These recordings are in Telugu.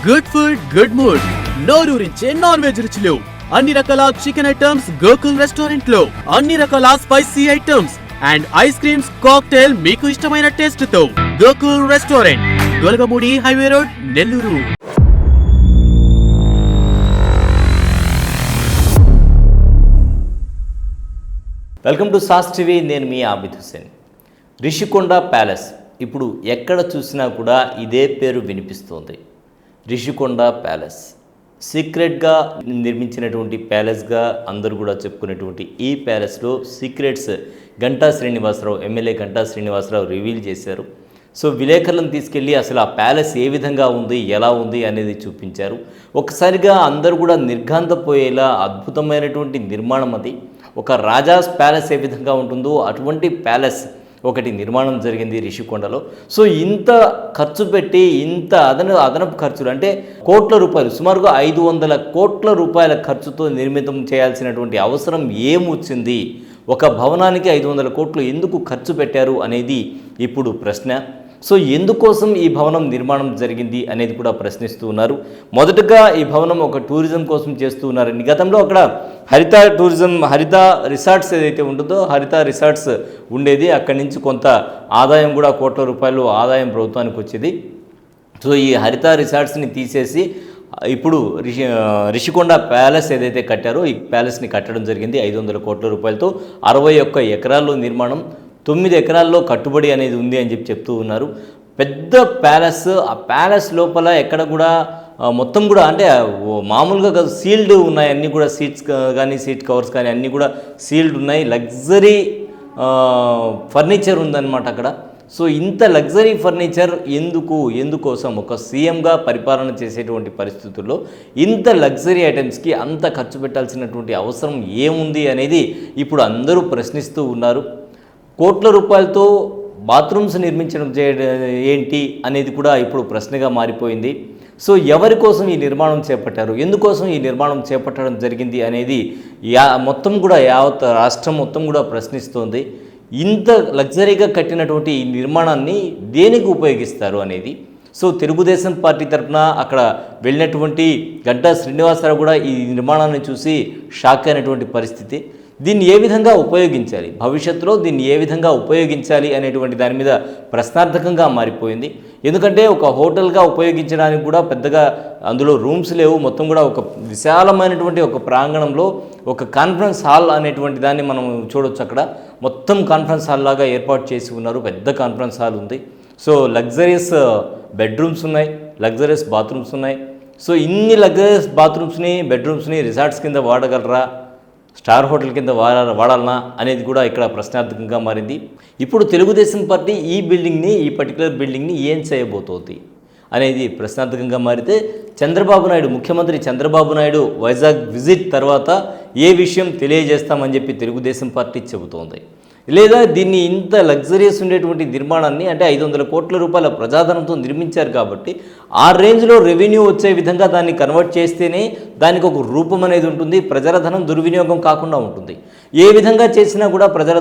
గుడ్ ఫుడ్ గుడ్ మూడ్ నోరూరించే నాన్ వెజ్ రుచులు అన్ని రకాల చికెన్ ఐటమ్స్ గోకుల్ రెస్టారెంట్ లో అన్ని రకాల spicy items and ice creams cocktail మీకు ఇష్టమైన టేస్ట్ తో Gokul restaurant Golagamudi highway road Nellore. Welcome to sauce TV. నేను మీ ఆబిద్ హుసేన్. రిషికొండ ప్యాలెస్ ఇప్పుడు ఎక్కడ చూసినా కూడా ఇదే పేరు వినిపిస్తోంది. రిషికొండ ప్యాలెస్ సీక్రెట్గా నిర్మించినటువంటి ప్యాలెస్గా అందరూ కూడా చెప్పుకునేటువంటి ఈ ప్యాలెస్లో secrets Ganta Srinivasa Rao, MLA Ganta Srinivasa Rao reveal చేశారు. సో విలేకరులను తీసుకెళ్ళి అసలు ఆ ప్యాలెస్ ఏ విధంగా ఉంది, ఎలా ఉంది అనేది చూపించారు. ఒకసారిగా అందరూ కూడా నిర్ఘాంతపోయేలా అద్భుతమైనటువంటి నిర్మాణం అది. ఒక రాజాస్ ప్యాలెస్ ఏ విధంగా ఉంటుందో అటువంటి ప్యాలెస్ ఒకటి నిర్మాణం జరిగింది రిషికొండలో. సో ఇంత ఖర్చు పెట్టి ఇంత అదనపు ఖర్చులు అంటే కోట్ల రూపాయలు, సుమారుగా 500 కోట్ల రూపాయల ఖర్చుతో నిర్మితం చేయాల్సినటువంటి అవసరం ఏమొచ్చింది, ఒక భవనానికి 500 కోట్లు ఎందుకు ఖర్చు పెట్టారు అనేది ఇప్పుడు ప్రశ్న. సో ఎందుకోసం ఈ భవనం నిర్మాణం జరిగింది అనేది కూడా ప్రశ్నిస్తూ ఉన్నారు. మొదటగా ఈ భవనం ఒక టూరిజం కోసం చేస్తూ ఉన్నారని, గతంలో అక్కడ హరిత రిసార్ట్స్ ఏదైతే ఉంటుందో హరిత రిసార్ట్స్ ఉండేది, అక్కడి నుంచి కొంత ఆదాయం కూడా కోట్ల రూపాయలు ఆదాయం ప్రభుత్వానికి వచ్చేది. సో ఈ హరిత రిసార్ట్స్ని తీసేసి ఇప్పుడు రిషికొండ ప్యాలెస్ ఏదైతే కట్టారో ఈ ప్యాలెస్ని కట్టడం జరిగింది 500 కోట్ల రూపాయలతో. 61 ఎకరాల్లో నిర్మాణం, 9 ఎకరాల్లో కట్టుబడి అనేది ఉంది అని చెప్తూ ఉన్నారు. పెద్ద ప్యాలెస్. ఆ ప్యాలెస్ లోపల ఎక్కడ కూడా మొత్తం కూడా అంటే మామూలుగా సీల్డ్ ఉన్నాయి, అన్నీ కూడా సీట్స్ కానీ సీట్ కవర్స్ కానీ అన్నీ కూడా సీల్డ్ ఉన్నాయి. లగ్జరీ ఫర్నిచర్ ఉందన్నమాట అక్కడ. సో ఇంత లగ్జరీ ఫర్నిచర్ ఎందుకోసం ఒక సీఎంగా పరిపాలన చేసేటువంటి పరిస్థితుల్లో ఇంత లగ్జరీ ఐటమ్స్కి అంత ఖర్చు పెట్టాల్సినటువంటి అవసరం ఏముంది అనేది ఇప్పుడు అందరూ ప్రశ్నిస్తూ ఉన్నారు. కోట్ల రూపాయలతో బాత్రూమ్స్ నిర్మించడం ఏంటి అనేది కూడా ఇప్పుడు ప్రశ్నగా మారిపోయింది. సో ఎవరి కోసం ఈ నిర్మాణం చేపట్టారు, ఎందుకోసం ఈ నిర్మాణం చేపట్టడం జరిగింది అనేది మొత్తం కూడా యావత్ రాష్ట్రం మొత్తం కూడా ప్రశ్నిస్తోంది. ఇంత లగ్జరీగా కట్టినటువంటి ఈ నిర్మాణాన్ని దేనికి ఉపయోగిస్తారు అనేది. సో తెలుగుదేశం పార్టీ తరఫున అక్కడ వెళ్ళినటువంటి గంటా శ్రీనివాసరావు కూడా ఈ నిర్మాణాన్ని చూసి షాక్ అయినటువంటి పరిస్థితి. దీన్ని ఏ విధంగా ఉపయోగించాలి, భవిష్యత్తులో దీన్ని ఏ విధంగా ఉపయోగించాలి అనేటువంటి దాని మీద ప్రశ్నార్థకంగా మారిపోయింది. ఎందుకంటే ఒక హోటల్గా ఉపయోగించడానికి కూడా పెద్దగా అందులో రూమ్స్ లేవు. మొత్తం కూడా ఒక విశాలమైనటువంటి ఒక ప్రాంగణంలో ఒక కాన్ఫరెన్స్ హాల్ అనేటువంటి దాన్ని మనం చూడొచ్చు. అక్కడ మొత్తం కాన్ఫరెన్స్ హాల్ లాగా ఏర్పాటు చేసి ఉన్నారు. పెద్ద కాన్ఫరెన్స్ హాల్ ఉంది. సో లగ్జరియస్ బెడ్రూమ్స్ ఉన్నాయి, లగ్జరియస్ బాత్రూమ్స్ ఉన్నాయి. సో ఇన్ని లగ్జరియస్ బాత్రూమ్స్ని బెడ్రూమ్స్ని రిసార్ట్స్ కింద వాడగలరా, స్టార్ హోటల్ కింద వాడాలనా అనేది కూడా ఇక్కడ ప్రశ్నార్థకంగా మారింది. ఇప్పుడు తెలుగుదేశం పార్టీ ఈ పర్టికులర్ బిల్డింగ్ని ఏం చేయబోతోంది అనేది ప్రశ్నార్థకంగా మారితే, ముఖ్యమంత్రి చంద్రబాబు నాయుడు వైజాగ్ విజిట్ తర్వాత ఏ విషయం తెలియజేస్తామని చెప్పి తెలుగుదేశం పార్టీ చెబుతోంది. లేదా దీన్ని ఇంత లగ్జరియస్ ఉండేటువంటి నిర్మాణాన్ని అంటే 500 కోట్ల రూపాయల ప్రజాధనంతో నిర్మించారు కాబట్టి ఆ రేంజ్లో రెవెన్యూ వచ్చే విధంగా దాన్ని కన్వర్ట్ చేస్తేనే దానికి ఒక రూపం అనేది ఉంటుంది, ప్రజల ధనం దుర్వినియోగం కాకుండా ఉంటుంది. ఏ విధంగా చేసినా కూడా ప్రజల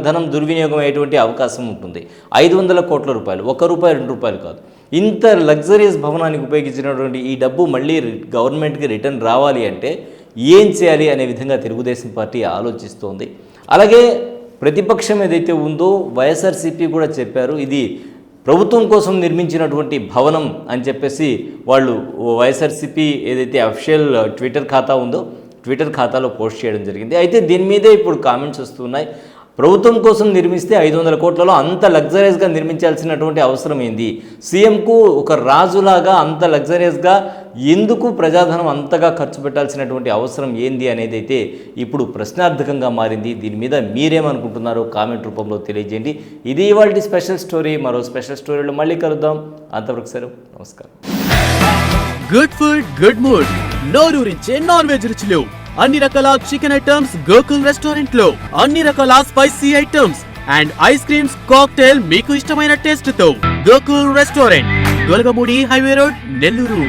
ధనం దుర్వినియోగం అయ్యేటువంటి అవకాశం ఉంటుంది. 500 కోట్ల రూపాయలు, ₹1 ₹2 కాదు. ఇంత లగ్జరియస్ భవనానికి ఉపయోగించినటువంటి ఈ డబ్బు మళ్ళీ గవర్నమెంట్కి రిటర్న్ రావాలి అంటే ఏం చేయాలి అనే విధంగా తెలుగుదేశం పార్టీ ఆలోచిస్తోంది. అలాగే ప్రతిపక్షం ఏదైతే ఉందో వైఎస్ఆర్సీపీ కూడా చెప్పారు, ఇది ప్రభుత్వం కోసం నిర్మించినటువంటి భవనం అని చెప్పేసి వాళ్ళు వైఎస్ఆర్సీపీ ఏదైతే అఫీషియల్ ట్విట్టర్ ఖాతా ఉందో ట్విట్టర్ ఖాతాలో పోస్ట్ చేయడం జరిగింది. అయితే దీని మీదే ఇప్పుడు కామెంట్స్ వస్తున్నాయి. ప్రభుత్వం కోసం నిర్మిస్తే 500 కోట్లలో అంత లగ్జరియస్గా నిర్మించాల్సినటువంటి అవసరం ఏంది, సీఎంకు ఒక రాజులాగా అంత లగ్జరియస్గా ఎందుకు ప్రజాధనం అంతగా ఖర్చు పెట్టాల్సినటువంటి అవసరం ఏంది అనేది అయితే ఇప్పుడు ప్రశ్నార్థకంగా మారింది. దీని మీద మీరేమనుకుంటున్నారో కామెంట్ రూపంలో తెలియజేయండి. ఇది ఇవాల్టి స్పెషల్ స్టోరీ. మరో స్పెషల్ స్టోరీలో మళ్ళీ కలుద్దాం. అంతవరకు సెలవు, నమస్కారం. గుడ్ ఫుడ్ గుడ్ మూడ్ నోరూరించే నాన్ వెజ్ రుచులు అన్ని రకాల చికెన్ ఐటమ్స్ గోకుల్ రెస్టారెంట్ లో అన్ని రకాల spicy items and ice creams cocktail మీకు ఇష్టమైన టేస్ట్ తో Gokul restaurant Golagamudi highway road Nellore.